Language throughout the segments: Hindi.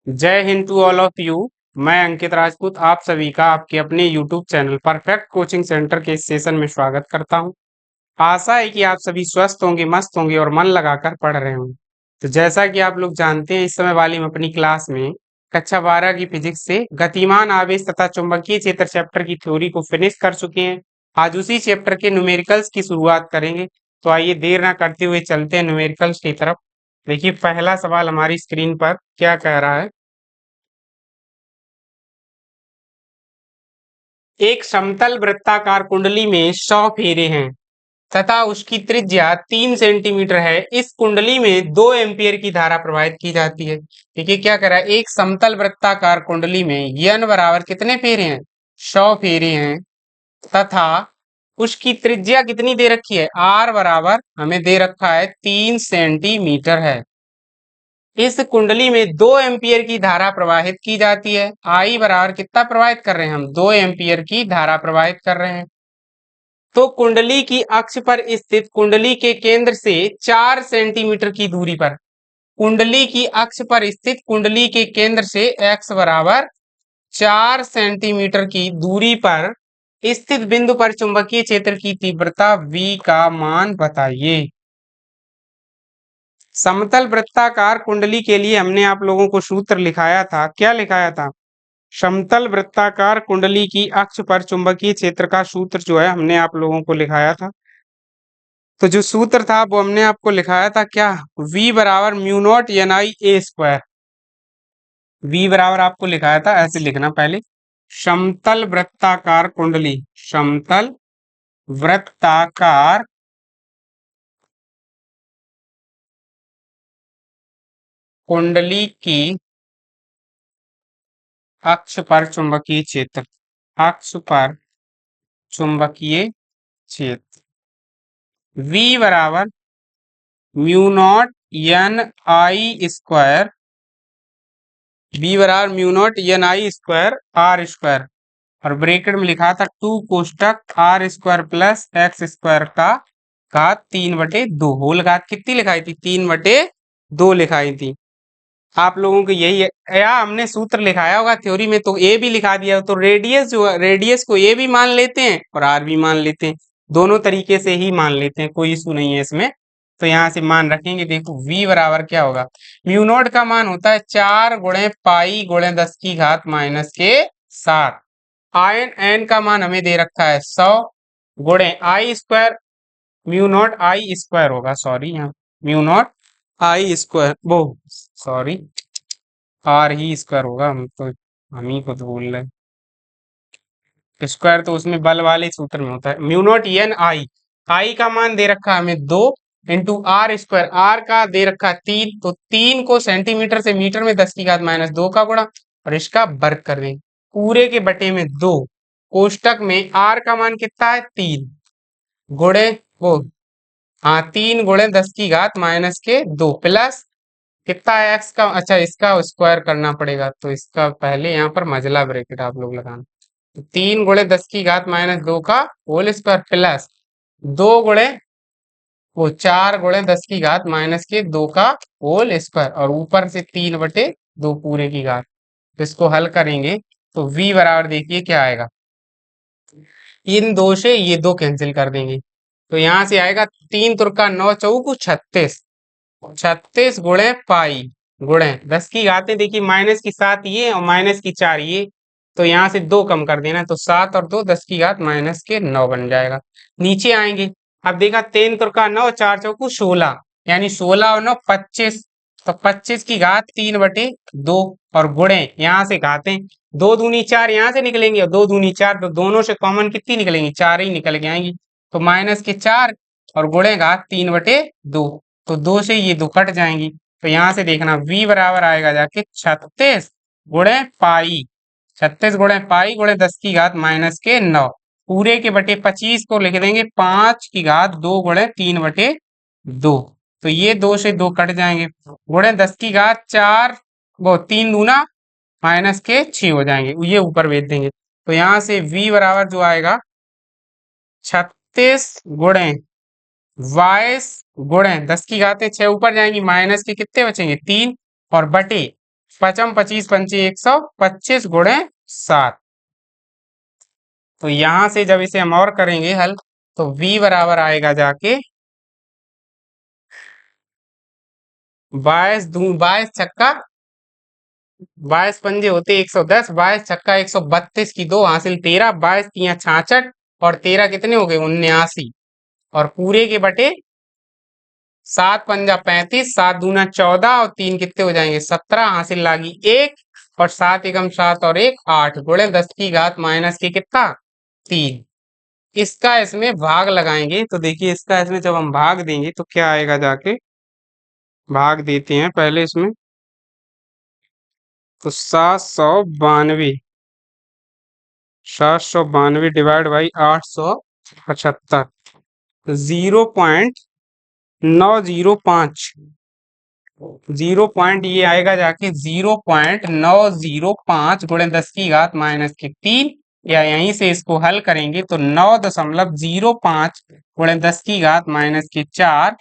जय Hind to all of you. मैं अंकित राजपूत आप सभी का आपके अपने YouTube channel perfect coaching centre के इस सेशन में स्वागत करता हूं। आशा है कि आप सभी स्वस्थ होंगे, मस्त होंगे और मन लगाकर पढ़ रहे होंगे। तो जैसा कि आप लोग जानते हैं, इस समय वाली हम अपनी क्लास में कक्षा 12 की फिजिक्स से गतिमान आवेश तथा चुंबकीय क्षेत्र चैप्टर की थ्योरी को फिनिश कर चुके हैं। आज उसी चैप्टर के न्यूमेरिकल्स की शुरुआत करेंगे। तो आइए देर ना करते हुए चलते हैं न्यूमेरिकल्स की तरफ। देखिए पहला सवाल हमारी स्क्रीन पर क्या कह रहा है। एक समतल वृत्ताकार कुंडली में 100 फेरे हैं तथा उसकी त्रिज्या 3 सेंटीमीटर है। इस कुंडली में 2 एम्पियर की धारा प्रवाहित की जाती है। देखिए क्या कह रहा है, एक समतल वृत्ताकार कुंडली में n बराबर कितने फेरे हैं, 100 फेरे हैं तथा उसकी त्रिज्या कितनी दे रखी है, r बराबर हमें दे रखा है 3 सेंटीमीटर है। इस कुंडली में 2 एम्पियर की धारा प्रवाहित की जाती है। आई बराबर कितना प्रवाहित कर रहे हैं हम, 2 एम्पियर की धारा प्रवाहित कर रहे हैं। तो कुंडली की अक्ष पर स्थित कुंडली के केंद्र से 4 सेंटीमीटर की दूरी पर, कुंडली की अक्ष पर स्थित कुंडली के केंद्र से x बराबर 4 सेंटीमीटर की दूरी पर स्थित बिंदु पर चुंबकीय क्षेत्र की तीव्रता v का मान बताइए। समतल वृत्ताकार कुंडली के लिए हमने आप लोगों को सूत्र लिखाया था। क्या लिखाया था, समतल वृत्ताकार कुंडली की अक्ष पर चुंबकीय क्षेत्र का सूत्र जो है हमने आप लोगों को लिखाया था। तो जो सूत्र था वो हमने आपको लिखाया था क्या, v बराबर म्यू नॉट एन आई ए स्क्वायर। v बराबर आपको लिखाया था, ऐसे लिखना पहले, समतल वृत्ताकार कुंडली, समतल वृत्ताकार कुंडली की अक्ष पर चुंबकीय क्षेत्र, अक्ष पर चुंबकीय क्षेत्र v बराबर mu nought N I square, v बराबर mu nought N I square R square, और ब्रैकेट में लिखा था 2 कोष्टक R square plus X square का घात 3/2। होल घात कितनी लिखाई थी, 3/2 लिखाई थी। आप लोगों को यही है या हमने सूत्र लिखाया होगा थ्योरी में, तो ए भी लिखा दिया। तो रेडियस जो है, रेडियस को ए भी मान लेते हैं और आर भी मान लेते हैं, दोनों तरीके से ही मान लेते हैं, कोई इशू नहीं है इसमें। तो यहाँ से मान रखेंगे। देखो v बराबर क्या होगा, म्यू नॉट का मान होता है 4 गुणे पाई गुणे 10 की घात माइनस के 7। आयन एन का मान हमें दे रखा है 100 गुणे आई square, mu not I square होगा, सॉरी यहाँ म्यू नॉट आई स्क्वायर, वो सॉरी आर ही स्क्वायर होगा, हम ही खुद भूल रहे। स्क्वायर तो उसमें बल वाले सूत्र में होता है। म्यू नॉट एन आई, आई का मान दे रखा है हमें 2 इंटू आर स्क्वायर, आर का दे रखा है 3, तो 3 को सेंटीमीटर से मीटर में 10 की घात माइनस 2 का गुणा और इसका वर्ग कर दें, पूरे के बटे में 2, कोष्टक में आर का मान कितना है 3 गुणे वो, हाँ 3 गुणे 10 की घात माइनस के 2 प्लस कितना है एक्स का, अच्छा इसका स्क्वायर करना पड़ेगा, तो इसका पहले यहाँ पर मझला ब्रैकेट आप लोग लगाना। तो 3 गुणे 10 की घात माइनस 2 का होल स्क्वायर प्लस 2 गुणे वो 4 गुणे 10 की घात माइनस के 2 का होल स्क्वायर और ऊपर से 3/2 पूरे की घात। तो इसको हल करेंगे तो v बराबर देखिए क्या आएगा, इन दो से ये दो कैंसिल कर देंगे, तो यहाँ से आएगा 3 तुरका 9 चौकू 36, 36 गुणे पाई गुणे 10 की घातें देखिए माइनस की 7 ये और माइनस की 4 ये, तो यहाँ से 2 कम कर देना, तो 7 और 2 10 की घात माइनस के 9 बन जाएगा। नीचे आएंगे, अब देखा 3 तुरका 9 4 चौकू 16, यानी 16 और 9 25, तो 25 की घात 3/2 और गुणे यहाँ से घातें 2 दूनी 4 यहाँ से निकलेंगे और 2 दूनी 4, तो दोनों से कॉमन कितनी निकलेंगी, 4 ही निकल के आएंगी, तो माइनस के 4 और गुणे घात 3/2, तो 2 से ये 2 कट जाएंगी, तो यहाँ से देखना v बराबर आएगा जाके 36 गुणे पाई, 36 गुणे पाई गुणे 10 की घात माइनस के 9, पूरे के बटे 25 को लिख देंगे 5 की घात 2 गुणे 3/2, तो ये 2 से 2 कट जाएंगे, गुणे 10 की घात 4 वो 3 दूना माइनस के 6 हो जाएंगे, ये ऊपर भेज देंगे, तो यहाँ से v बराबर जो आएगा 36 गुणे 22 गुणे 10 की घातें 6 ऊपर जाएंगी, माइनस के कितने बचेंगे 3 और बटे पचम 25 पंचे 125 गुणे 7। तो यहां से जब इसे हम और करेंगे हल, तो v बराबर आएगा जाके 22 छक्का 22 पंजे होते 110, 22 छक्का 132 की 2 हासिल 13, 22 तिया 66 और 13 कितने हो गए 79 और पूरे के बटे 7 पंजा 35, 7 दूना 14 और 3 कितने हो जाएंगे 17 हासिल लागी 1 और 7 एकम 7 और 1 8 गुणे 10 की घात माइनस के कितना 3। इसका इसमें भाग लगाएंगे तो देखिए इसका इसमें जब हम भाग देंगे तो क्या आएगा जाके, भाग देते हैं पहले इसमें, तो 792 डिवाइड बाई 875, 0.905, 0 ये आएगा जाके 0.905 गुणे 10 की घात माइनस के 3, या यहीं से इसको हल करेंगे तो 9.05 गुणे 10 की घात माइनस के 4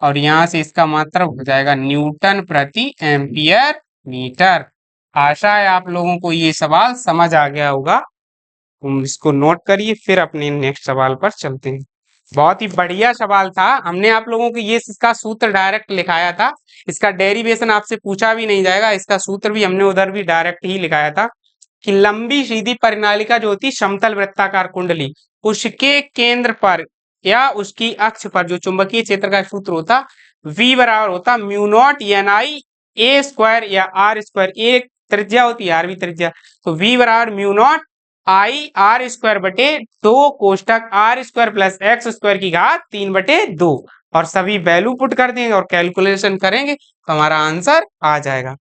और यहाँ से इसका मतलब हो जाएगा न्यूटन प्रति एम्पियर मीटर। आशा है आप लोगों को ये सवाल समझ आ गया होगा। तुम इसको नोट करिए, फिर अपने नेक्स्ट सवाल पर चलते हैं। बहुत ही बढ़िया सवाल था। हमने आप लोगों को ये इसका सूत्र डायरेक्ट लिखाया था, इसका डेरिवेशन आपसे पूछा भी नहीं जाएगा, इसका सूत्र भी हमने उधर भी डायरेक्ट ही लिखाया था कि लंबी सीधी परिनालिका जो होती समतल वृत्ताकार कुंडली, उसके केंद्र पर या उसकी अक्ष पर जो चुंबकीय क्षेत्र का सूत्र होता v बराबर होता म्यू नॉट एन आई ए स्क्वायर या आर स्क्वायर, एक त्रिज्या होती है आर भी त्रिज्या, तो v बराबर mu not I R square बटे 2 कोष्टक R square plus X square की घात 3/2 और सभी वैल्यू पुट कर देंगे और कैलकुलेशन करेंगे तो हमारा आंसर आ जाएगा।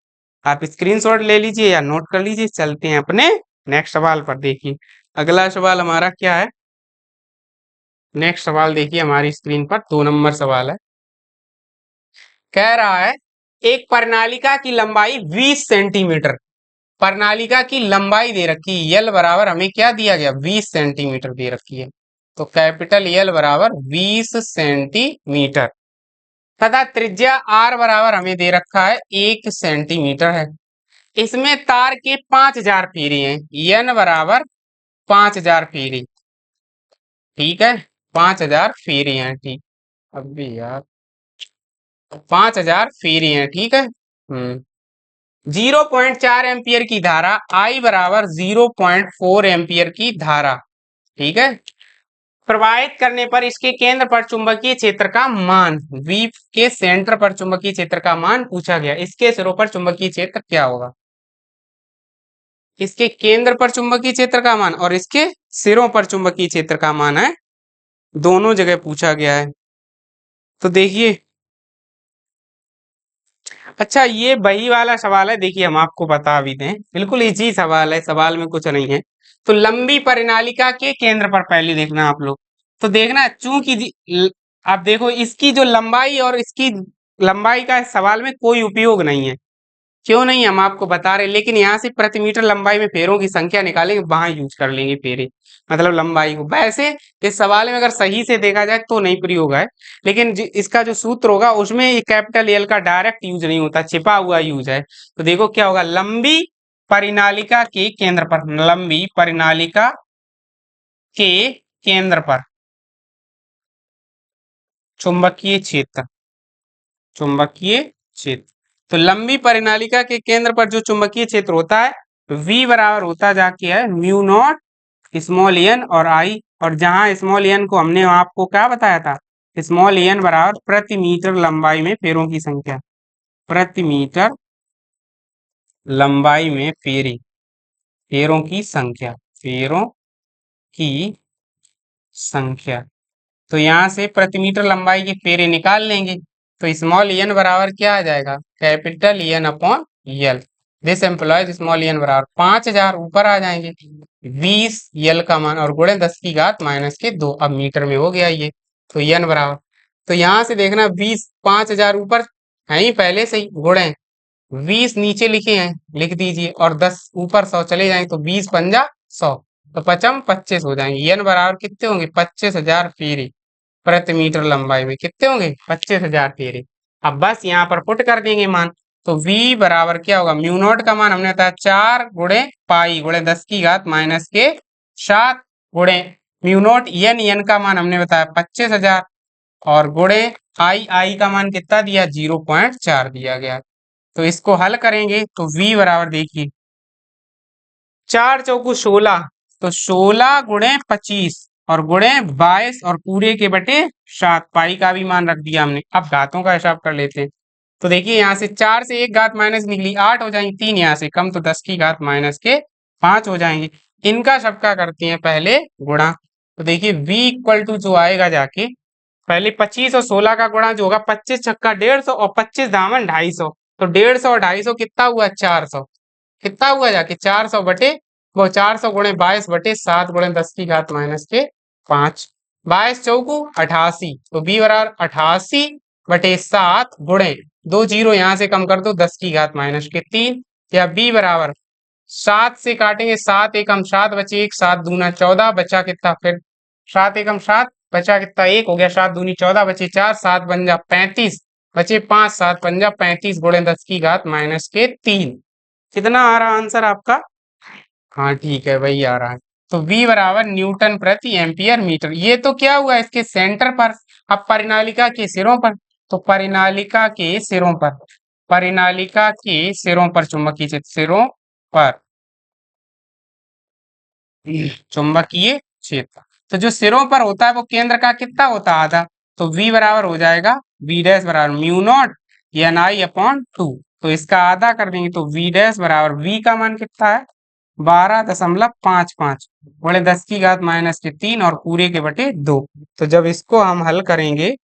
आप स्क्रीनशॉट ले लीजिए या नोट कर लीजिए। चलते हैं अपने नेक्स्ट सवाल पर। देखिए अगला सवाल हमारा क्या है, नेक्स्ट सवाल देखिए हमारी स्क्रीन पर 2 नंबर सवाल है। कह रहा है एक प्रणालिका की लंबाई 20 सेंटीमीटर, प्रणालिका की लंबाई दे रखी है यल बराबर हमें क्या दिया गया 20 सेंटीमीटर दे रखी है, तो कैपिटल यल बराबर 20 सेंटीमीटर तथा त्रिज्या आर बराबर हमें दे रखा है 1 सेंटीमीटर है। इसमें तार के 5000 फेरे हैं, एन बराबर 5000 फेरे, ठीक है 5000 फेरे हैं, ठीक अभी यार 5000 फेरे हैं, ठीक है। 0.4 एम्पियर की धारा I बराबर 0.4 एम्पियर की धारा, ठीक है, प्रवाहित करने पर इसके केंद्र पर चुंबकीय क्षेत्र का मान, V के सेंटर पर चुंबकीय क्षेत्र का मान पूछा गया। इसके सिरों पर चुंबकीय क्षेत्र क्या होगा, इसके केंद्र पर चुंबकीय क्षेत्र का मान और इसके सिरों पर चुंबकीय क्षेत्र का मान है, दोनों जगह पूछा गया है। तो देखिए अच्छा ये वही वाला सवाल है, देखिए हम आपको बता भी दें, बिल्कुल इजी सवाल है, सवाल में कुछ नहीं है। तो लंबी परिनालिका के केंद्र पर पहले देखना आप लोग, तो देखना चूंकि आप देखो इसकी जो लंबाई और इसकी लंबाई का सवाल में कोई उपयोग नहीं है, क्यों नहीं हम आपको बता रहे, लेकिन यहाँ से प्रति मीटर लंबाई में फेरों की संख्या निकालेंगे, वहां यूज कर लेंगे फेरे, मतलब लंबाई को। वैसे इस सवाल में अगर सही से देखा जाए तो नहीं प्रयोग है, लेकिन इसका जो सूत्र होगा उसमें ये कैपिटल एल का डायरेक्ट यूज नहीं होता, छिपा हुआ यूज है। तो देखो क्या होगा, लंबी परिनालिका के केंद्र पर, लंबी परिनालिका के केंद्र पर चुंबकीय क्षेत्र, चुंबकीय क्षेत्र, तो लंबी परिनालिका के केंद्र पर जो चुंबकीय क्षेत्र होता है V बराबर होता जाके है म्यू नॉट स्मॉल एन और आई, और जहां स्मॉल एन को हमने आपको क्या बताया था, स्मॉल एन बराबर प्रति मीटर लंबाई में फेरों की संख्या, प्रति मीटर लंबाई में फेरे, फेरों की संख्या, फेरों की संख्या। तो यहाँ से प्रति मीटर लंबाई के फेरे निकाल लेंगे, तो स्मॉल एन बराबर क्या आ जाएगा, capital N upon L, this implies small N बराबर 5000 ऊपर आ जाएंगे 20 यल का मान और गुणे 10 की घात माइनस के 2, अब मीटर में हो गया ये, तो एन बराबर, तो यहाँ से देखना 20 5000 ऊपर है ही पहले से ही, गुणे 20 नीचे लिखे हैं लिख दीजिए और 10 ऊपर 100 चले जाएंगे तो 20 पंजा 100, तो 55 25 हो जाएंगे। एन बराबर कितने होंगे 25,000 फेरे प्रति मीटर लंबाई में, कितने होंगे 25,000 फेरे। अब बस यहाँ पर पुट कर देंगे मान, तो v बराबर क्या होगा, म्यू नॉट का मान हमने बताया 4 गुणे पाई गुणे 10 की घात माइनस के 7 गुणे म्यू नॉट एन का मान हमने बताया 25,000 और गुणे आई का मान कितना दिया, 0.4 दिया गया। तो इसको हल करेंगे तो v बराबर देखिए 4 चौकू 16, तो 16 गुणे 25 और गुणे 22 और पूरे के बटे 7, पाई का भी मान रख दिया हमने। अब घातों का हिसाब कर लेते हैं। तो देखिए यहाँ से 4 से एक घात माइनस निकली 8 हो जाएंगी, 3 यहाँ से कम तो 10 की घात माइनस के 5 हो जाएंगे। इनका सबका करते हैं पहले गुणा। तो देखिए v इक्वल टू जो आएगा जाके पहले 25 और 16 का गुणा जो होगा 25 छक्का 150 और 25 दामन 250, तो 150 और 250 कितना हुआ, 400। कितना हुआ जाके 400 बटे वो 400 गुणे 22 बटे 7 गुणे 10 की घात माइनस के 5, 22 चौकू 88, तो बी बराबर 88 बटे 7 गुणे 2 जीरो यहाँ से कम कर दो 10 की घात माइनस के 3, या बी बराबर 7 से काटेंगे 7 एकम 7 बचे 1, 7 दूना 14 बचा कितना, फिर 7 एकम 7 बचा कितना 1 हो गया, 7 दूनी 14 बचे 4, 7 बन जा 35 बचे 5, 7 बन जा 35 गुणे 10 की घात माइनस के 3। कितना आ रहा आंसर आपका, हाँ ठीक है वही आ रहा है। तो v बराबर न्यूटन प्रति एम्पियर मीटर। ये तो क्या हुआ इसके सेंटर पर। अब परिनालिका के सिरों पर, तो परिनालिका के सिरों पर चुंबकीय क्षेत्र, सिरों पर चुंबकीय क्षेत्र, तो जो सिरों पर होता है वो केंद्र का कितना होता है, आधा। तो v बराबर हो जाएगा v डैश बराबर म्यू नॉट एन आई अपॉन 2, तो इसका आधा कर देंगे तो v डैश बराबर v का मान कितना है 12.55 बड़े 10 की घात माइनस के 3 और पूरे के बटे 2। तो जब इसको हम हल करेंगे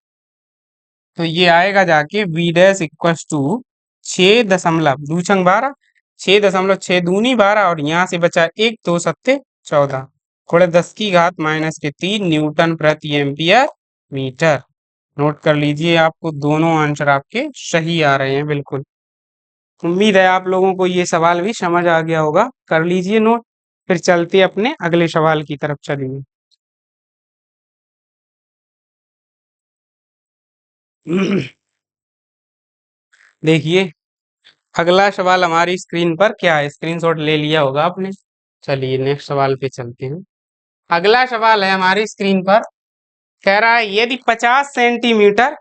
तो ये आएगा जाके v डैश इक्वल टू 6.2 6.6 दूनी 12 और यहाँ से बचा 1 2 सत्ते 14 थोड़े 10 की घात माइनस के 3 न्यूटन प्रति एम्पियर मीटर। नोट कर लीजिए, आपको दोनों आंसर आपके सही आ रहे हैं बिल्कुल। उम्मीद है आप लोगों को ये सवाल भी समझ आ गया होगा, कर लीजिए नोट, फिर चलते अपने अगले सवाल की तरफ चलेंगे। देखिए अगला सवाल हमारी स्क्रीन पर क्या है, स्क्रीनशॉट ले लिया होगा आपने। चलिए नेक्स्ट सवाल पे चलते हैं। अगला सवाल है हमारी स्क्रीन पर, कह रहा है यदि 50 सेंटीमीटर,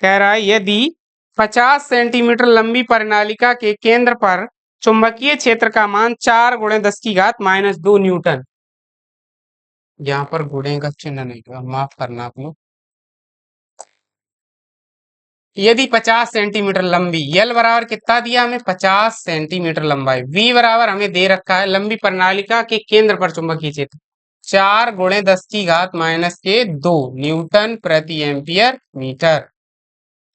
कह रहा है यदि 50 सेंटीमीटर लंबी परिनालिका के केंद्र पर चुंबकीय क्षेत्र का मान 4 गुणे 10 की घात माइनस 2 न्यूटन। यहाँ पर गुणे का चिन्ह नहीं था, माफ करना आप लोग। यदि 50 सेंटीमीटर लंबी, L बराबर कितना दिया हमें 50 सेंटीमीटर लंबाई, V बराबर हमें दे रखा है लंबी प्रणालिका के केंद्र पर चुंबकीय क्षेत्र 4 गुणे 10 की घात माइनस के 2 न्यूटन प्रति एम्पियर मीटर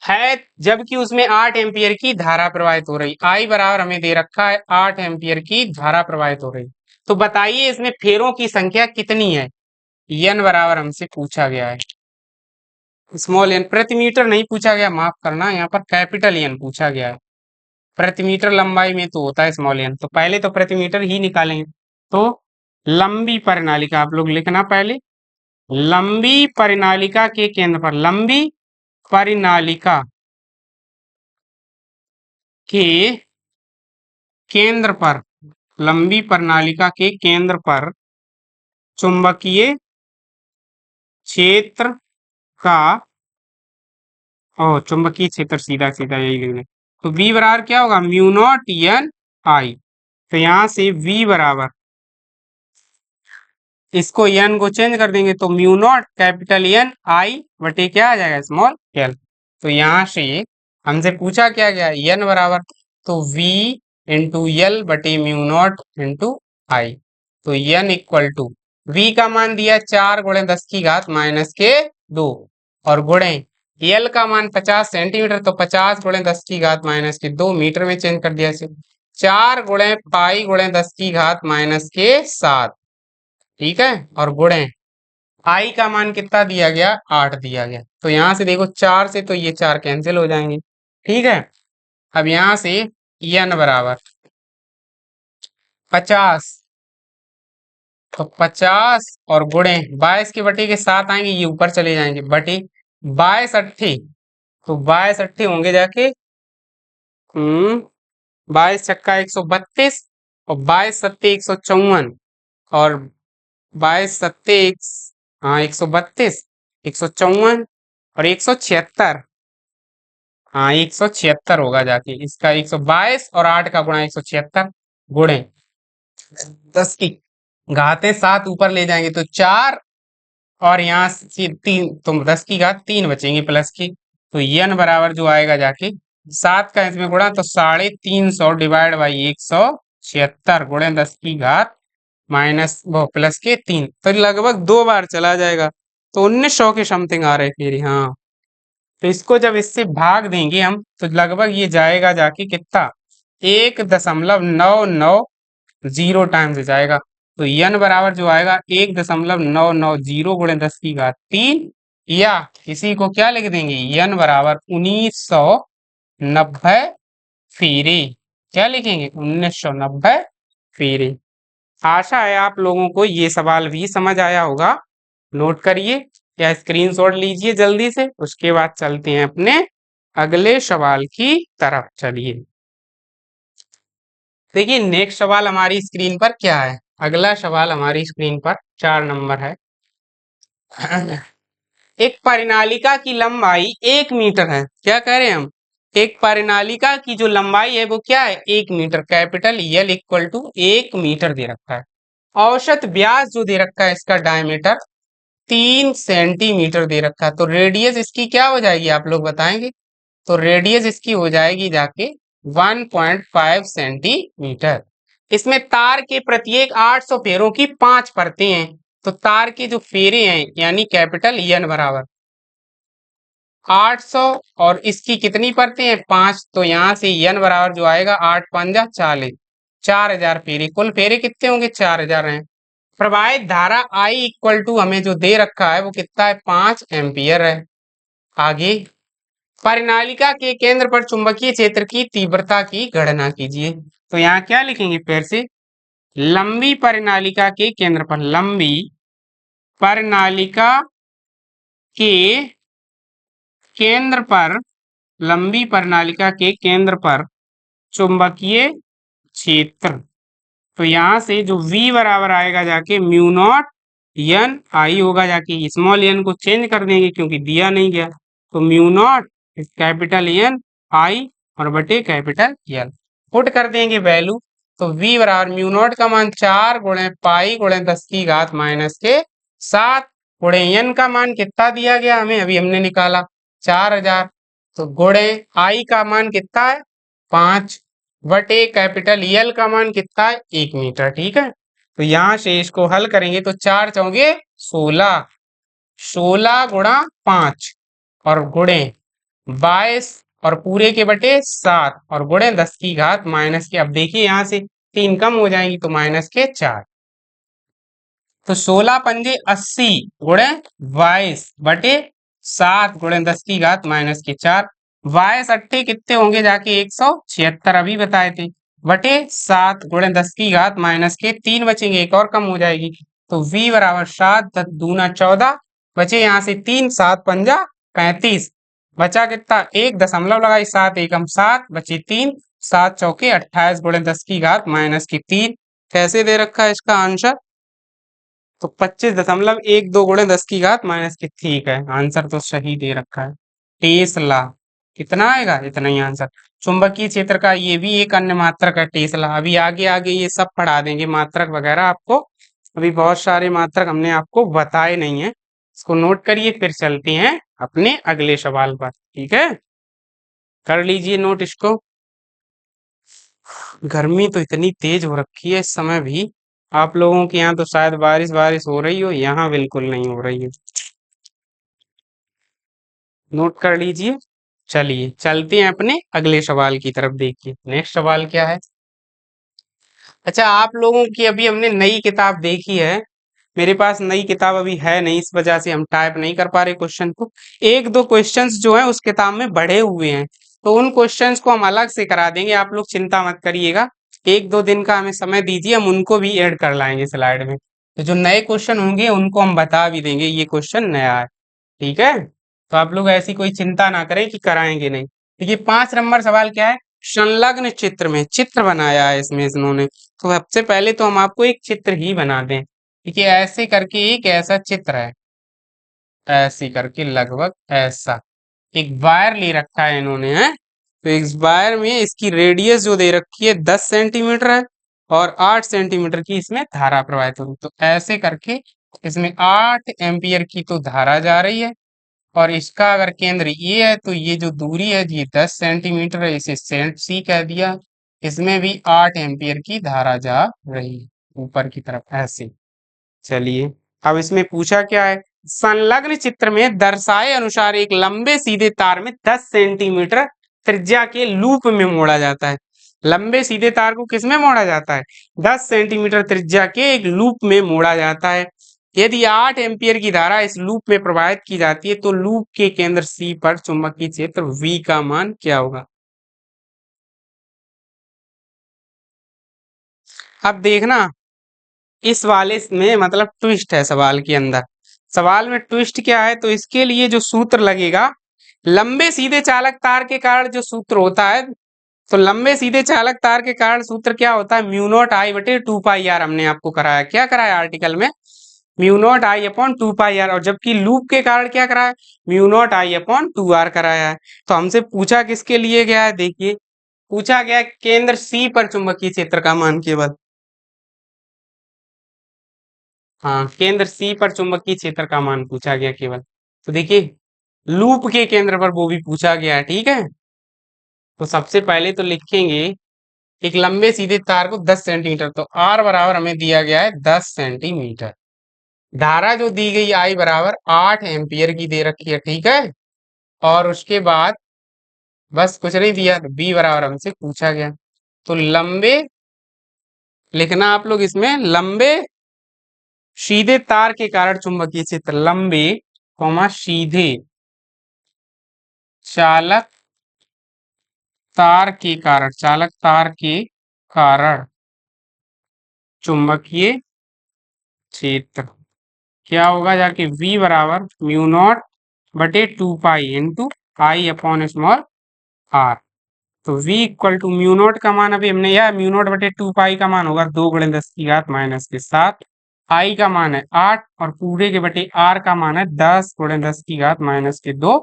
है, जबकि उसमें 8 एम्पियर की धारा प्रवाहित हो रही। I बराबर हमें दे रखा है 8 एम्पियर की धारा प्रवाहित हो रही। तो बताइए इसमें फेरों की संख्या कितनी है, N बराबर हमसे पूछा गया है। स्मॉल एन प्रति मीटर नहीं पूछा गया, माफ करना, यहाँ पर कैपिटल एन पूछा गया है। प्रति मीटर लंबाई में तो होता है स्मॉल एन, तो पहले तो प्रति मीटर ही निकालेंगे। तो लंबी परिनालिका आप लोग लिखना पहले, लंबी परिनालिका के केंद्र पर, लंबी परिनालिका के केंद्र पर, लंबी परिनालिका के केंद्र पर चुंबकीय क्षेत्र का, और चुंबकीय क्षेत्र सीधा सीधा यही लिखना, तो V बराबर क्या होगा म्यू नॉट एन आई। तो यहां से V बराबर, इसको एन को चेंज कर देंगे तो म्यू नॉट कैपिटल एन आई बटे क्या आ जाएगा स्मॉल एल। तो यहां से हमसे पूछा क्या गया, एन बराबर तो V इंटू एल बटे म्यू नॉट इंटू आई। तो एन इक्वल टू V का मान दिया 4 गुणे 10 की घात माइनस के 2 और गुणे एल का मान 50 सेंटीमीटर, तो 50 गुणे 10 की घात माइनस के 2 मीटर में चेंज कर दिया, 4 गुणे पाई गुणे 10 की घात माइनस के 7, ठीक है, और गुणे आई का मान कितना दिया गया 8 दिया गया। तो यहां से देखो 4 से तो ये 4 कैंसिल हो जाएंगे, ठीक है। अब यहां से एन बराबर 50, तो 50 और गुणे 22 के बटे के 7 आएंगे, ये ऊपर चले जाएंगे बटे 22 अट्ठे, तो 22 अट्ठे होंगे जाके 22 छक्का 132 और 22 सत्ते 154 और 22 सत्ते हाँ 132 154 और 176। हाँ 176 होगा जाके इसका 122 और 8 का गुणा 176 गुणे 10 की घातें 7 ऊपर ले जाएंगे तो 4 और यहाँ से 3 तो 10 की घात 3 बचेंगे प्लस की। तो n बराबर जो आएगा जाके 7 का इसमें गुणा तो 350 डिवाइड बाई 176 गुणे 10 की घात माइनस वो प्लस के 3 तो लगभग 2 बार चला जाएगा। तो 1900 के समथिंग आ रहे फिर हाँ। तो इसको जब इससे भाग देंगे हम तो लगभग ये जाएगा जाके कितना 1.990 टाइम से जाएगा। तो n बराबर जो आएगा 1.990 गुणे 10 की घात 3 या इसी को क्या लिख देंगे n बराबर 1990 फेरे। क्या लिखेंगे 1990 फेरे। आशा है आप लोगों को ये सवाल भी समझ आया होगा। नोट करिए या स्क्रीनशॉट लीजिए जल्दी से। उसके बाद चलते हैं अपने अगले सवाल की तरफ। चलिए देखिए नेक्स्ट सवाल हमारी स्क्रीन पर क्या है। अगला सवाल हमारी स्क्रीन पर 4 नंबर है। एक परिनालिका की लंबाई 1 मीटर है। क्या कह रहे हैं हम एक परिनालिका की जो लंबाई है वो क्या है 1 metre. Capital L equal to 1 metre दे रखा है। औसत व्यास जो दे रखा है इसका डायमीटर 3 सेंटीमीटर दे रखा है। तो रेडियस इसकी क्या हो जाएगी आप लोग बताएंगे। तो रेडियस इसकी हो जाएगी जाके 1.5 सेंटीमीटर। इसमें तार के प्रत्येक 800 फेरों की 5 परतें हैं। तो तार के जो फेरे हैं यानी कैपिटल N बराबर 800 और इसकी कितनी परतें हैं 5। तो यहाँ से N बराबर जो आएगा 8 पंजा 40 4000 फेरे। कुल फेरे कितने होंगे 4000 हैं। प्रवाहित धारा I इक्वल टू हमें जो दे रखा है वो कितना है 5 एम्पियर है। आगे परिनालिका के केंद्र पर चुंबकीय क्षेत्र की तीव्रता की गणना कीजिए। तो यहाँ क्या लिखेंगे फिर से लंबी परिनालिका के केंद्र पर लंबी परिनालिका के केंद्र पर लंबी परिनालिका के केंद्र पर चुंबकीय क्षेत्र। तो यहाँ से जो V बराबर आएगा जाके म्यू नॉट N I होगा जाके स्मॉल n को चेंज कर देंगे क्योंकि दिया नहीं गया। तो mu naught capital N I और बटे कैपिटल L पुट कर देंगे वैल्यू। तो V बराबर म्यू नॉट का मान 4 गुणे पाई गुणे 10 की घात माइनस के 7 गुणे n का मान कितना दिया गया हमें अभी हमने निकाला 4000। तो गुणे I का मान कितना है 5 बटे कैपिटल L का मान कितना है 1 मीटर। ठीक है तो यहां से इसको हल करेंगे तो 4 चौगे 16 16 गुणा 5 और गुणे 22 और पूरे के बटे 7 और गुणे 10 की घात माइनस के। अब देखिए यहां से 3 कम हो जाएंगी तो माइनस के 4। तो 16 पंजे 80 गुणे 22 बटे 7 गुणे 10 की घात माइनस के 4। 22 अट्ठे कितने होंगे जाके 176 अभी बताए थे बटे 7 गुणे 10 की घात माइनस के 3 बचेंगे एक और कम हो जाएगी। तो V बराबर 7 10 दूना 14 बचे यहाँ से 3 7 पंजा 35 बचा कितना 1 दशमलव लगाई 7 एकम 7 बचे 3 7 चौके 28 गुणे 10 की घात माइनस की 3। कैसे दे रखा है इसका आंसर तो 25.12 गुणे 10 की घात माइनस की। ठीक है आंसर तो सही दे रखा है टेस्ला। कितना आएगा इतना ही आंसर। चुंबकीय क्षेत्र का ये भी एक अन्य मात्रक है टेस्ला। अभी आगे आगे ये सब पढ़ा देंगे मात्रक वगैरह आपको। अभी बहुत सारे मात्रक हमने आपको बताए नहीं है। इसको नोट करिए फिर चलते हैं अपने अगले सवाल पर। ठीक है कर लीजिए नोट इसको। गर्मी तो इतनी तेज हो रखी है इस समय भी। आप लोगों के यहाँ तो शायद बारिश बारिश हो रही हो यहाँ बिल्कुल नहीं हो रही है। नोट कर लीजिए। चलिए चलते हैं अपने अगले सवाल की तरफ। देखिए नेक्स्ट सवाल क्या है। अच्छा आप लोगों की अभी हमने नई किताब देखी है। मेरे पास नई किताब अभी है नहीं इस वजह से हम टाइप नहीं कर पा रहे क्वेश्चन को। एक दो क्वेश्चंस जो है उस किताब में बढ़े हुए हैं तो उन क्वेश्चंस को हम अलग से करा देंगे। आप लोग चिंता मत करिएगा 1-2 दिन का हमें समय दीजिए हम उनको भी ऐड कर लाएंगे स्लाइड में। तो जो नए क्वेश्चन होंगे उनको हम बता भी देंगे ये क्वेश्चन नया है। ठीक है तो आप लोग ऐसी कोई चिंता ना करें कि कराएंगे नहीं। देखिए 5 नंबर सवाल क्या है संलग्न चित्र में चित्र बनाया है इसमें इन्होंने। तो सबसे पहले तो हम आपको एक चित्र ही बना दें। देखिए ऐसे करके एक ऐसा चित्र है, ऐसे करके लगभग ऐसा एक वायर ले रखा है इन्होंने है। तो इस वायर में इसकी रेडियस जो दे रखी है 10 सेंटीमीटर है और 8 सेंटीमीटर की इसमें धारा प्रवाहित हो रही है। तो ऐसे करके इसमें 8 एम्पियर की तो धारा जा रही है और इसका अगर केंद्र ये है तो ये जो दूरी है ये 10 सेंटीमीटर है, इसे सेंट सी कह दिया। इसमें भी 8 एम्पियर की धारा जा रही है ऊपर की तरफ ऐसे। चलिए अब इसमें पूछा क्या है, संलग्न चित्र में दर्शाए अनुसार एक लंबे सीधे तार में 10 सेंटीमीटर त्रिज्या के लूप में मोड़ा जाता है। लंबे सीधे तार को किसमें मोड़ा जाता है? 10 सेंटीमीटर त्रिज्या के एक लूप में मोड़ा जाता है। यदि 8 एम्पियर की धारा इस लूप में प्रवाहित की जाती है तो लूप के केंद्र सी पर चुंबकीय क्षेत्र V का मान क्या होगा? अब देखना इस वाले में मतलब ट्विस्ट है सवाल के अंदर। सवाल में ट्विस्ट क्या है, तो इसके लिए जो सूत्र लगेगा, लंबे सीधे चालक तार के कारण जो सूत्र होता है, तो लंबे सीधे चालक तार के कारण सूत्र क्या होता है? म्यू नॉट आई बटे 2 पाई आर। हमने आपको कराया, क्या कराया आर्टिकल में? Mu not I upon 2 pi R. और जबकि लूप के कारण क्या कराया? Mu not I upon 2 R कराया है। तो हमसे पूछा किसके लिए गया है, देखिए पूछा गया केंद्र सी पर चुंबकीय क्षेत्र का मान केवल। हाँ, केंद्र सी पर चुंबकीय क्षेत्र का मान पूछा गया केवल। तो देखिए लूप के केंद्र पर वो भी पूछा गया है, ठीक है। तो सबसे पहले तो लिखेंगे एक लंबे सीधे तार को 10 सेंटीमीटर, तो आर बराबर हमें दिया गया है 10 सेंटीमीटर। धारा जो दी गई आई बराबर 8 एम्पियर की दे रखी है, ठीक है। और उसके बाद बस कुछ नहीं दिया, तो बी बराबर हमसे पूछा गया। तो लंबे लिखना आप लोग इसमें, लंबे सीधे तार के कारण चुंबकीय क्षेत्र, लंबे कॉमा सीधे चालक तार के कारण, चालक तार के कारण चुंबकीय क्षेत्र क्या होगा जाके V बराबर म्यू नॉट बटे 2 pi into I upon small R. तो V equal to mu naught का मान अभी हमने यह म्यू नॉट बटे 2 पाई का मान होगा 2 × 10⁻⁷। आई का मान है 8 और पूरे के बटे आर का मान है 10 × 10⁻⁻2।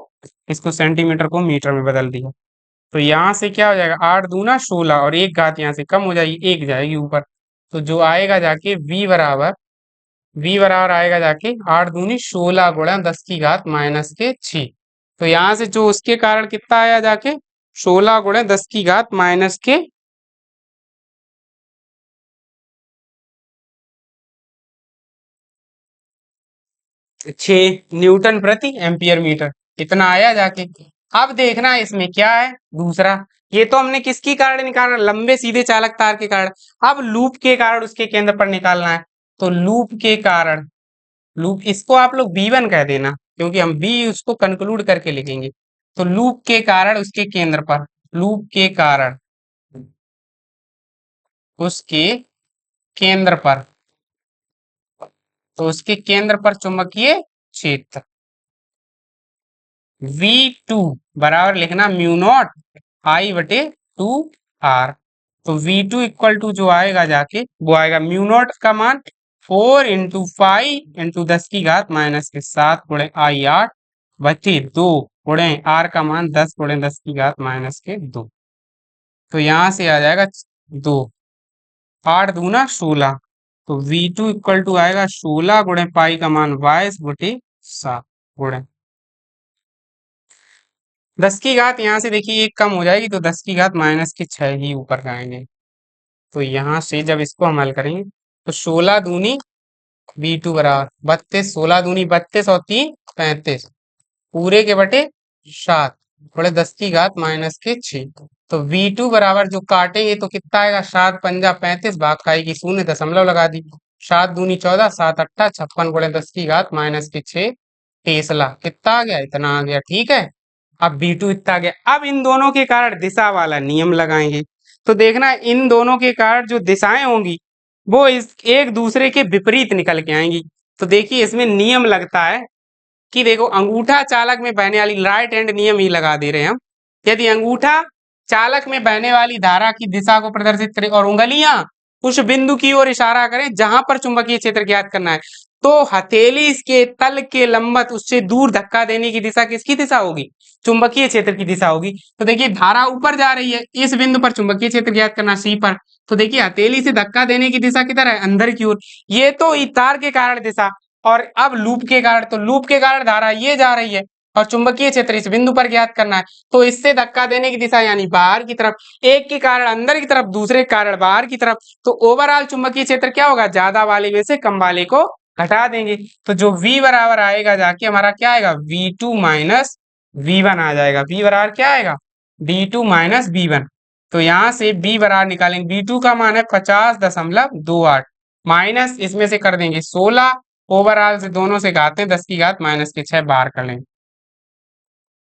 इसको सेंटीमीटर को मीटर में बदल दिया। तो यहाँ से क्या हो जाएगा, 8 दूना 16 और एक घात यहाँ से कम हो जाएगी, एक जाएगी ऊपर। तो जो आएगा जाके V बराबर आएगा जाके 8 दूनी 16 गुणा 10⁻⁻6। तो यहाँ से जो उसके कारण कितना आया जाके 16 गुणा 10⁻⁻6 न्यूटन प्रति एम्पियर मीटर इतना आया जाके। अब देखना इसमें क्या है दूसरा, ये तो हमने किसकी कारण निकालना, लंबे सीधे चालक तार के कारण। अब लूप के कारण उसके केंद्र पर निकालना है। तो लूप के कारण, लूप इसको आप लोग B1 कह देना क्योंकि हम B उसको कंक्लूड करके लिखेंगे। तो लूप के कारण उसके केंद्र पर, लूप के कारण उसके केंद्र पर, तो उसके केंद्र पर चुंबकीय क्षेत्र V2 बराबर लिखना म्यू नॉट आई बटे 2 आर। तो V2 इक्वल टू जो आएगा जाके वो आएगा म्यू नॉट का मान 4 × 5 × 10⁻⁷ गुणे आई 8 बचे 2 गुणे आर का मान 10 × 10⁻2। तो यहाँ से आ जाएगा 2, 8 दूना 16। तो V2 इक्वल टू आएगा 16 गुणे पाई का मान 22/7 गुणे 10 यहाँ से देखिए एक कम हो जाएगी तो 10⁻⁻6 ही ऊपर का आएंगे। तो यहाँ से जब इसको हम हल करेंगे तो 16 दूनी V2 बराबर 32, 16 दूनी 32 और 3 35 पूरे के बटे 7 बड़े 10⁻⁻6। तो V2 बराबर जो काटेंगे तो कितना आएगा, 7 पंजा 35 भाग खाएगी 0 दशमलव लगा दी, 7 दूनी 14 7 अट्ठा 56 गुणे 10⁻⁻6 टेस्ला कितना आ गया, इतना आ गया, ठीक है। अब V2 इतना आ गया। अब इन दोनों के कारण दिशा वाला नियम लगाएंगे। तो देखना इन दोनों के कारण जो दिशाएं होंगी वो इस एक दूसरे के विपरीत निकल के आएंगी। तो देखिए इसमें नियम लगता है कि देखो अंगूठा चालक में बहने वाली राइट हैंड नियम ही लगा दे रहे हैं हम। यदि अंगूठा चालक में बहने वाली धारा की दिशा को प्रदर्शित करें और उंगलियां उस बिंदु की ओर इशारा करें जहां पर चुंबकीय क्षेत्र ज्ञात करना है। तो हथेली के तल के लंबवत उससे दूर धक्का देने की दिशा किसकी दिशा होगी? चुंबकीय क्षेत्र की दिशा होगी। तो देखिए धारा ऊपर जा रही है, इस बिंदु पर चुंबकीय क्षेत्र ज्ञात करना सी पर। तो देखिए हथेली से धक्का देने की दिशा किधर है? अंदर की ओर। ये तो तार के कारण दिशा, और अब लूप के कारण, तो लूप के कारण धारा ये जा रही है और चुंबकीय क्षेत्र इस बिंदु पर ज्ञात करना है। तो इससे धक्का देने की दिशा यानी बाहर की तरफ, एक के कारण अंदर की तरफ, दूसरे के कारण बाहर की तरफ। तो ओवरऑल चुंबकीय क्षेत्र क्या होगा? ज्यादा वाले में से कम वाले को घटा देंगे। तो जो V बराबर आएगा जाके हमारा क्या आएगा? V2 माइनस V1 आ जाएगा। V बराबर क्या आएगा? D2 minus V1। तो यहाँ से B बराबर निकालेंगे, B2 का मान है 50.28 माइनस इसमें से कर देंगे 16, ओवरऑल से दोनों से घाते 10 की घात माइनस के 6 बाहर कर लेंगे।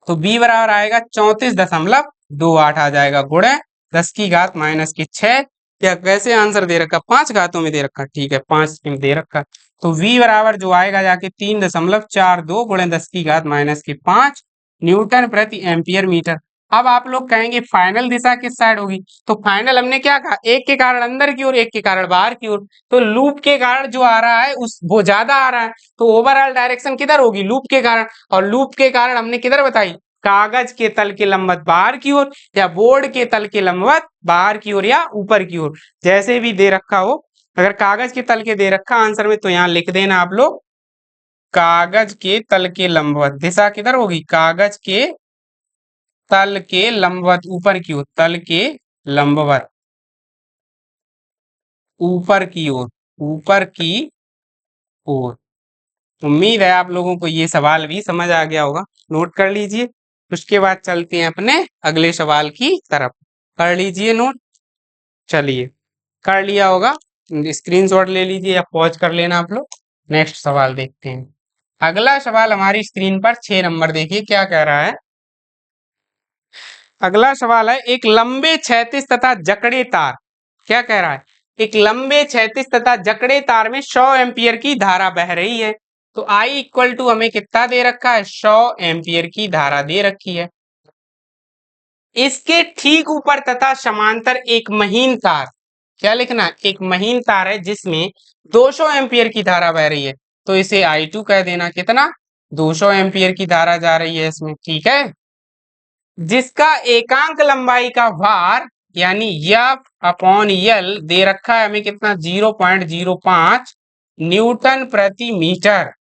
तो B बराबर आएगा 34.28 आ जाएगा, गुणे 10 की घात माइनस की 6। क्या कैसे आंसर दे रखा? 5 घातों में दे रखा, ठीक है 5 में दे रखा। तो V बराबर जो आएगा जाके 3.42 गुणे 10 की घात माइनस की 5 न्यूटन प्रति एम्पियर मीटर। अब आप लोग कहेंगे फाइनल दिशा किस साइड होगी? तो फाइनल हमने क्या कहा? एक के कारण अंदर की ओर, एक के कारण बाहर की ओर। तो लूप के कारण जो आ रहा है उस वो ज्यादा आ रहा है, तो ओवरऑल डायरेक्शन किधर होगी? लूप के कारण। और लूप के कारण हमने किधर बताई? कागज के तल के लंबवत बाहर की ओर, या बोर्ड के तल के लंबवत बाहर की ओर या ऊपर की ओर, जैसे भी दे रखा हो। अगर कागज के तल के दे रखा आंसर में तो यहाँ लिख देना आप लोग कागज के तल के लंबवत। दिशा किधर होगी? कागज के तल के लंबवत, ऊपर की ओर, तल के लंबवत ऊपर की ओर, ऊपर की ओर। उम्मीद है आप लोगों को ये सवाल भी समझ आ गया होगा, नोट कर लीजिए। उसके बाद चलते हैं अपने अगले सवाल की तरफ। कर लीजिए नोट। चलिए कर लिया होगा, स्क्रीनशॉट ले लीजिए या पॉज कर लेना आप लोग। नेक्स्ट सवाल देखते हैं। अगला सवाल हमारी स्क्रीन पर 6 नंबर, देखिए क्या कह रहा है। अगला सवाल है, एक लंबे क्षैतिज तथा जकड़े तार, क्या कह रहा है? एक लंबे क्षैतिज तथा जकड़े तार में 100 एम्पियर की धारा बह रही है। तो I इक्वल टू हमें कितना दे रखा है? 100 एम्पियर की धारा दे रखी है। इसके ठीक ऊपर तथा समांतर एक महीन तार, क्या लिखना है? एक महीन तार है जिसमें 200 एम्पियर की धारा बह रही है। तो इसे I2 कह देना। कितना? 200 एम्पियर की धारा जा रही है इसमें, ठीक है। जिसका एकांक लंबाई का भार यानी F अपॉन L दे रखा है हमें कितना? 0.05 न्यूटन प्रति मीटर।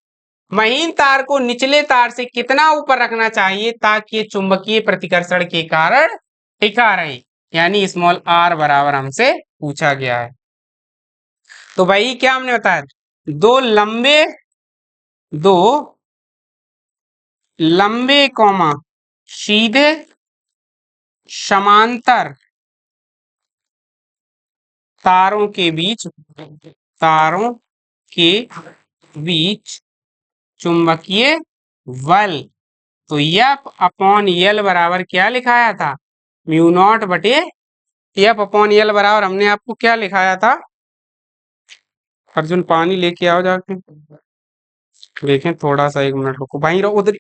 महीन तार को निचले तार से कितना ऊपर रखना चाहिए ताकि ये चुंबकीय प्रतिकर्षण के कारण टिका रहे, यानी स्मॉल r बराबर हमसे पूछा गया है। तो भाई क्या हमने बताया? दो लंबे कौमा सीधे समांतर तारों के बीच, तारों के बीच चुंबकीय बल। तो F अपॉन L बराबर क्या लिखाया था? म्यू नॉट बटे F अपॉन L बराबर हमने आपको क्या लिखाया था? अर्जुन पानी लेके आओ जाके। देखें थोड़ा सा, 1 मिनट रुको भाई, रहो उधर।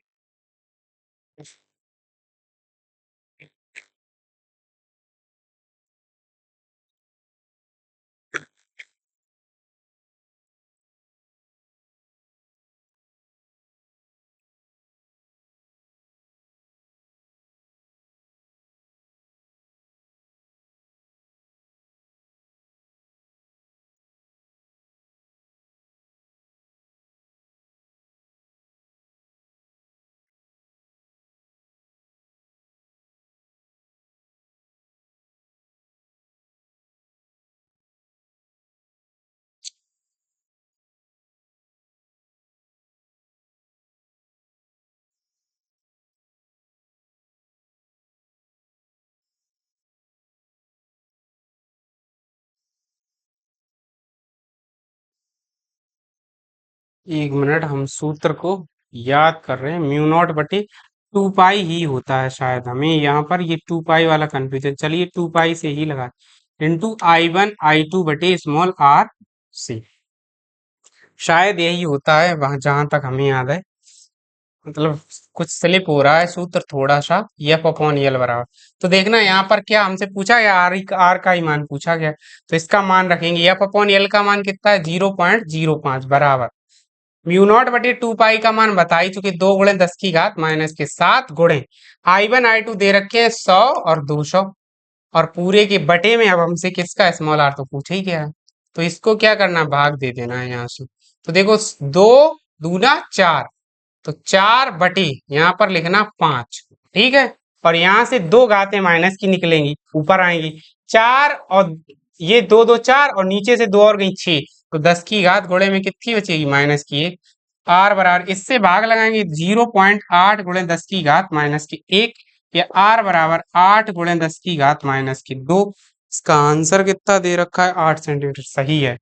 1 मिनट, हम सूत्र को याद कर रहे हैं। म्यू नॉट बटे 2 पाई ही होता है शायद, हमें यहाँ पर ये 2 पाई वाला कंफ्यूजन। चलिए 2 पाई से ही लगा, इंटू I1 I2 बटे स्मॉल r से, शायद यही होता है वहां जहां तक हमें याद है। मतलब कुछ स्लिप हो रहा है सूत्र थोड़ा सा। एफ अपॉन एल बराबर, तो देखना यहाँ पर क्या हमसे पूछा गया, आर का ही मान पूछा गया, तो इसका मान रखेंगे। एफ अपॉन एल का मान कितना है, 0.05 बराबर म्यू नॉट बटे 2 पाई का मान बता ही चुके, 2 × 10⁻⁷ गुणे I1 I2 दे रखे हैं 100 और 200, और पूरे के बटे में अब हमसे किसका स्मॉल आर तो पूछा ही गया है, तो इसको क्या करना है, भाग दे देना है यहाँ से। तो देखो 2 दूना 4, तो 4 बटे यहाँ पर लिखना 5, ठीक है। और यहाँ से दो घातें माइनस की निकलेंगी, ऊपर आएंगी 4, और ये 2 2 4, और नीचे से दो और गई 6, तो 10 की घात गुणे में कितनी बचेगी, -1। आर बराबर, इससे भाग लगाएंगे 0.8 गुणे 10 की घात -1, या आर बराबर 8 गुणे 10 की घात -2। इसका आंसर कितना दे रखा है, 8 सेंटीमीटर, सही है।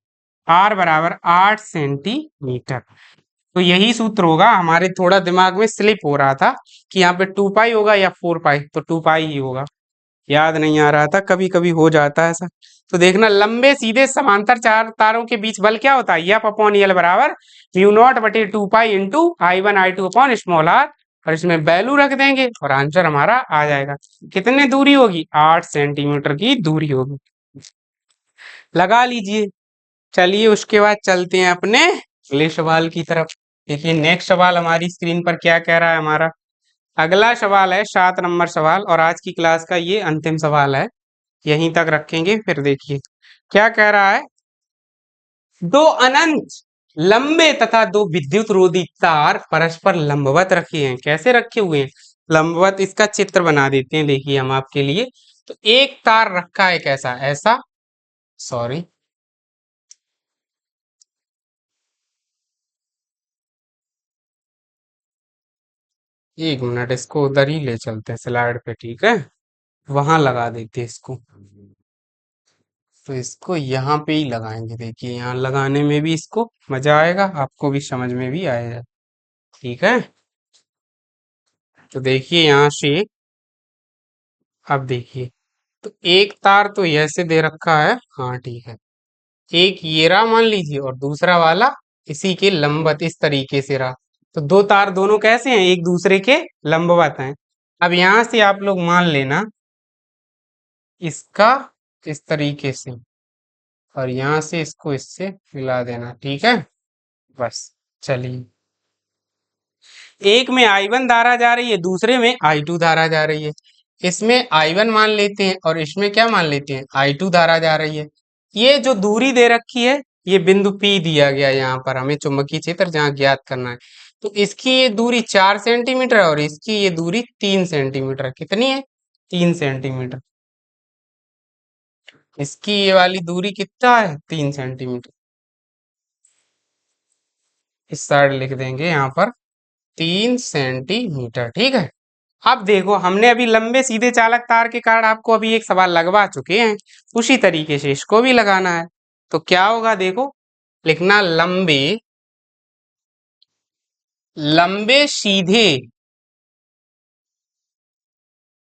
आर बराबर 8 सेंटीमीटर। तो यही सूत्र होगा, हमारे थोड़ा दिमाग में स्लिप हो रहा था कि यहाँ पे 2 पाई होगा या 4 पाई, तो 2 पाई ही होगा, याद नहीं आ रहा था, कभी कभी हो जाता है ऐसा। तो देखना, लंबे सीधे समांतर चार तारों के बीच बल क्या होता है, एफ अपॉन एल बराबर म्यू नॉट बटे 2 pi into I1 I2 upon small R, और इसमें वैल्यू रख देंगे और आंसर हमारा आ जाएगा। कितने दूरी होगी, 8 सेंटीमीटर की दूरी होगी, लगा लीजिए। चलिए उसके बाद चलते हैं अपने अगले सवाल की तरफ। देखिए नेक्स्ट सवाल हमारी स्क्रीन पर क्या कह रहा है हमारा। अगला सवाल है 7 नंबर सवाल, और आज की क्लास का ये अंतिम सवाल है, यहीं तक रखेंगे। फिर देखिए क्या कह रहा है, दो अनंत लंबे तथा दो विद्युत रोधी तार परस्पर लंबवत रखे हैं। कैसे रखे हुए हैं, लंबवत। इसका चित्र बना देते हैं, देखिए हम आपके लिए। तो एक तार रखा है कैसा, ऐसा, सॉरी, एक मिनट, इसको उधर ही ले चलते हैं स्लाइड पे, ठीक है, वहां लगा देते हैं इसको। तो इसको यहाँ पे ही लगाएंगे, देखिए यहाँ लगाने में भी इसको मजा आएगा, आपको भी समझ में भी आएगा, ठीक है। तो देखिए यहाँ से, अब देखिए, तो एक तार तो ऐसे दे रखा है, हाँ ठीक है, एक ये रहा मान लीजिए, और दूसरा वाला इसी के लंबवत इस तरीके से रहा। तो दो तार दोनों कैसे हैं, एक दूसरे के लंबवत हैं। अब यहाँ से आप लोग मान लेना इसका इस तरीके से, और यहाँ से इसको इससे मिला देना, ठीक है, बस। चलिए, एक में I1 धारा जा रही है, दूसरे में I2 धारा जा रही है। इसमें I1 मान लेते हैं और इसमें क्या मान लेते हैं, I2 धारा जा रही है। ये जो दूरी दे रखी है, ये बिंदु P दिया गया है, यहाँ पर हमें चुंबकीय क्षेत्र जहाँ ज्ञात करना है। तो इसकी ये दूरी 4 सेंटीमीटर है और इसकी ये दूरी 3 सेंटीमीटर। कितनी है, 3 सेंटीमीटर। इसकी ये वाली दूरी कितना है, 3 सेंटीमीटर। इस साइड लिख देंगे यहाँ पर 3 सेंटीमीटर, ठीक है। अब देखो, हमने अभी लंबे सीधे चालक तार के कारण आपको अभी एक सवाल लगवा चुके हैं, उसी तरीके से इसको भी लगाना है। तो क्या होगा, देखो, लिखना लंबे लंबे सीधे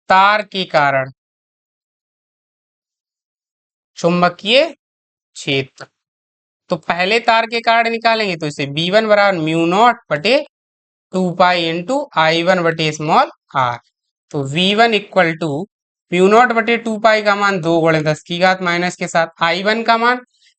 तार के कारण चुंबकीय क्षेत्र। तो पहले तार के कारण निकालेंगे, तो इसे B1 बराबर म्यू नॉट बटे 2 पाई इंटू I1 बटे स्मॉल आर। तो V1 equal to mu naught बटे 2 पाई का मान 2 × 10⁻⁷ I1 का मान,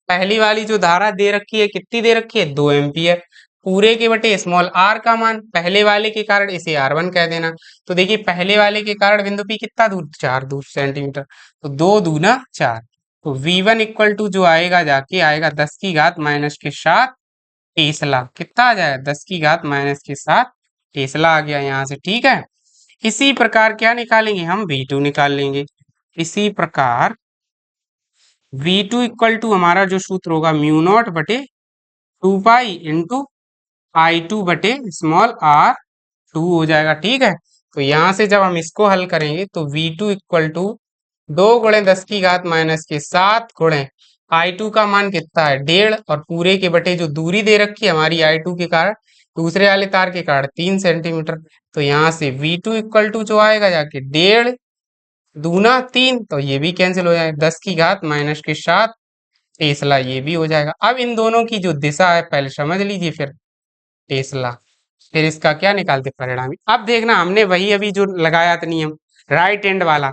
पहली वाली जो धारा दे रखी है कितनी दे रखी है, 2 एम्पियर, पूरे के बटे स्मॉल आर का मान, पहले वाले के कारण इसे R1 कह देना। तो देखिए पहले वाले के कारण बिंदु P कितना दूर, 4 सेंटीमीटर, तो 2 दूना 4। तो V1 इक्वल टू जो आएगा जाके आएगा 10⁻⁻⁷ टेस्ला। कितना आ जाएगा, 10⁻⁻⁷ टेस्ला आ गया यहाँ से, ठीक है। इसी प्रकार क्या निकालेंगे हम, V2 निकाल लेंगे। इसी प्रकार V2 इक्वल टू हमारा जो सूत्र होगा म्यू नॉट बटे 2 पाई इंटू I2 बटे स्मॉल R2 हो जाएगा, ठीक है। तो यहाँ से जब हम इसको हल करेंगे तो V2 इक्वल टू 2 × 10⁻⁷ गुणे I2 का मान कितना है, 1.5, और पूरे के बटे जो दूरी दे रखी है हमारी I2 के कारण, दूसरे वाले तार के कारण 3 सेंटीमीटर। तो यहाँ से V2 इक्वल टू जो आएगा जाके 1.5 दूना 3, तो ये भी कैंसिल हो जाएगा, 10⁻⁻⁷ टेस्ला, ये भी हो जाएगा। अब इन दोनों की जो दिशा है पहले समझ लीजिए, फिर टेस्ला फिर इसका क्या निकालते परिणामी। अब देखना हमने वही अभी जो लगाया था नियम, राइट हैंड वाला।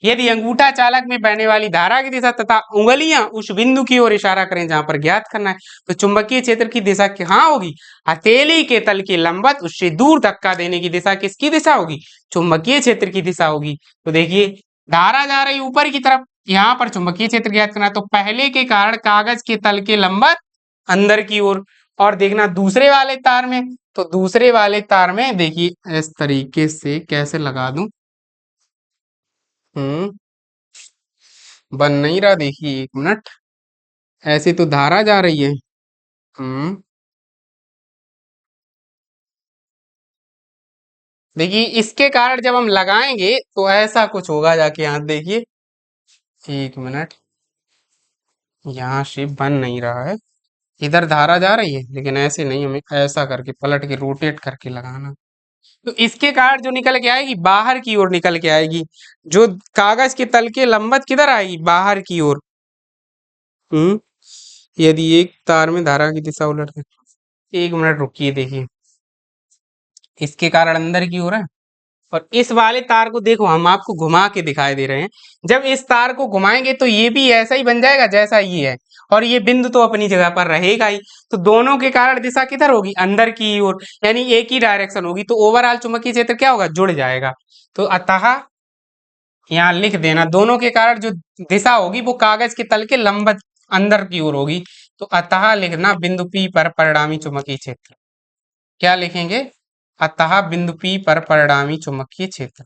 यदि अंगूठा चालक में बहने वाली धारा की दिशा तथा उंगलियां उस बिंदु की ओर इशारा करें जहां पर ज्ञात करना है, तो चुंबकीय क्षेत्र की दिशा कहाँ होगी, हथेली के तल के लंबवत उससे दूर धक्का देने की दिशा किसकी दिशा होगी, चुंबकीय क्षेत्र की दिशा होगी। तो देखिए धारा जा रही ऊपर की तरफ, यहाँ पर चुंबकीय क्षेत्र ज्ञात करना है, तो पहले के कारण कागज के तल के लंबवत अंदर की ओर। और देखना दूसरे वाले तार में, तो दूसरे वाले तार में देखिए इस तरीके से कैसे लगा दूं, हम्म बन नहीं रहा, देखिए एक मिनट, ऐसे तो धारा जा रही है। हम्म देखिए इसके कारण जब हम लगाएंगे तो ऐसा कुछ होगा जाके, यहाँ देखिए, एक मिनट, यहाँ से बन नहीं रहा है, इधर धारा जा रही है लेकिन ऐसे नहीं, हमें ऐसा करके पलट के रोटेट करके लगाना। तो इसके कारण जो निकल के आएगी बाहर की ओर निकल के आएगी, जो कागज के तल के लंबवत किधर आएगी, बाहर की ओर। हम्म यदि एक तार में धारा की दिशा उलट दे, एक मिनट रुकिए, देखिए इसके कारण अंदर की ओर है। और इस वाले तार को देखो हम आपको घुमा के दिखाई दे रहे हैं, जब इस तार को घुमाएंगे तो ये भी ऐसा ही बन जाएगा जैसा ये है, और ये बिंदु तो अपनी जगह पर रहेगा ही। तो दोनों के कारण दिशा किधर होगी, अंदर की ओर, यानी एक ही डायरेक्शन होगी, तो ओवरऑल चुंबकीय क्षेत्र क्या होगा, जुड़ जाएगा। तो अतः यहाँ लिख देना दोनों के कारण जो दिशा होगी वो कागज के तल के लंबवत अंदर की ओर होगी। तो अतः लिखना बिंदु P पर परिणामी चुंबकीय क्षेत्र, क्या लिखेंगे, अतः बिंदु P पर परिणामी चुंबकीय क्षेत्र,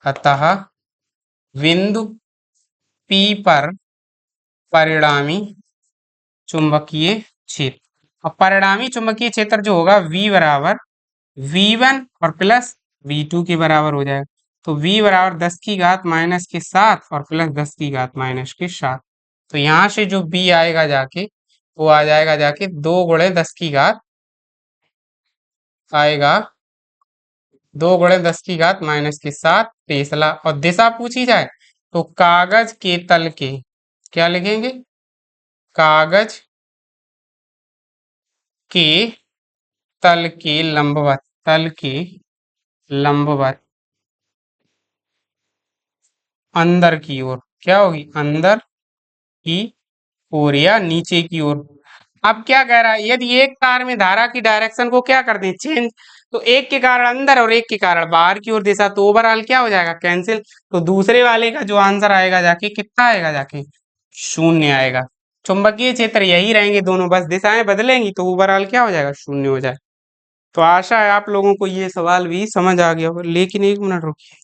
अतः बिंदु P पर परिणामी चुंबकीय क्षेत्र। और परिणामी चुंबकीय क्षेत्र जो होगा V बराबर V1 और प्लस V2 के बराबर हो जाएगा। तो V बराबर 10 की घात माइनस के 7 और प्लस 10 की घात माइनस के 7। तो यहाँ से जो B आएगा जाके वो आ जाएगा जाके 2 गुणे 10 की घात आएगा, 2 गुणे 10 की घात माइनस के 7 टेस्ला। और दिशा पूछी जाए तो कागज के तल के, क्या लिखेंगे, कागज के तल के लंबवत, तल के लंबवत अंदर की ओर, क्या होगी, अंदर की ओर या नीचे की ओर। अब क्या कह रहा है, यदि एक तार में धारा की डायरेक्शन को क्या कर दें, चेंज, तो एक के कारण अंदर और एक के कारण बाहर की ओर दिशा, तो ओवरऑल क्या हो जाएगा, कैंसिल। तो दूसरे वाले का जो आंसर आएगा जाके कितना आएगा जाके, शून्य आएगा। चुंबकीय क्षेत्र यही रहेंगे दोनों, बस दिशाएं बदलेंगी तो ओवरऑल क्या हो जाएगा, शून्य हो जाए। तो आशा है आप लोगों को ये सवाल भी समझ आ गया होगा। लेकिन एक मिनट रुकिए,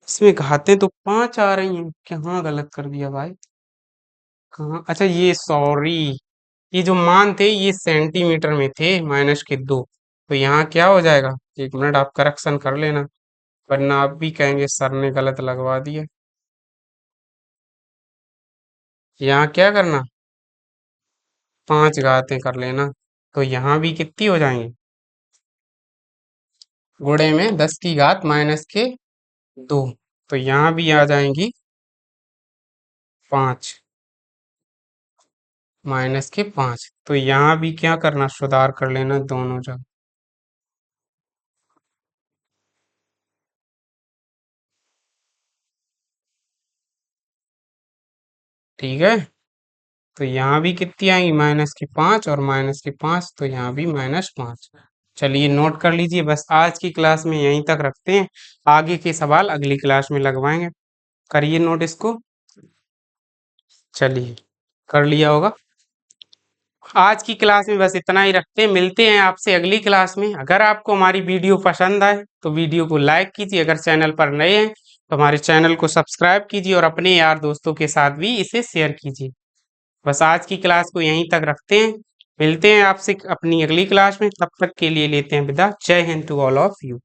इसमें घातें तो 5 आ रही हैं, कहाँ गलत कर दिया भाई, कहाँ, अच्छा ये सॉरी, ये जो मान थे ये सेंटीमीटर में थे, -2। तो यहाँ क्या हो जाएगा, एक मिनट आप करेक्शन कर लेना, वरना आप भी कहेंगे सर ने गलत लगवा दिया। यहाँ क्या करना, 5 घातें कर लेना, तो यहाँ भी कितनी हो जाएंगी, गुणे में 10 की घात माइनस के 2। तो यहाँ भी आ जाएंगी 5 -5। तो यहाँ भी क्या करना, सुधार कर लेना दोनों जगह। ठीक है, तो यहाँ भी कितनी आएंगी, -5 और -5, तो यहाँ भी -5। चलिए नोट कर लीजिए, बस आज की क्लास में यहीं तक रखते हैं, आगे के सवाल अगली क्लास में लगवाएंगे। करिए नोट इसको, चलिए कर लिया होगा। आज की क्लास में बस इतना ही रखते हैं, मिलते हैं आपसे अगली क्लास में। अगर आपको हमारी वीडियो पसंद आए तो वीडियो को लाइक कीजिए, अगर चैनल पर नए हैं तो हमारे चैनल को सब्सक्राइब कीजिए और अपने यार दोस्तों के साथ भी इसे शेयर कीजिए। बस आज की क्लास को यहीं तक रखते हैं, मिलते हैं आपसे अपनी अगली क्लास में, तब तक के लिए लेते हैं विदा। जय Hind to all of you.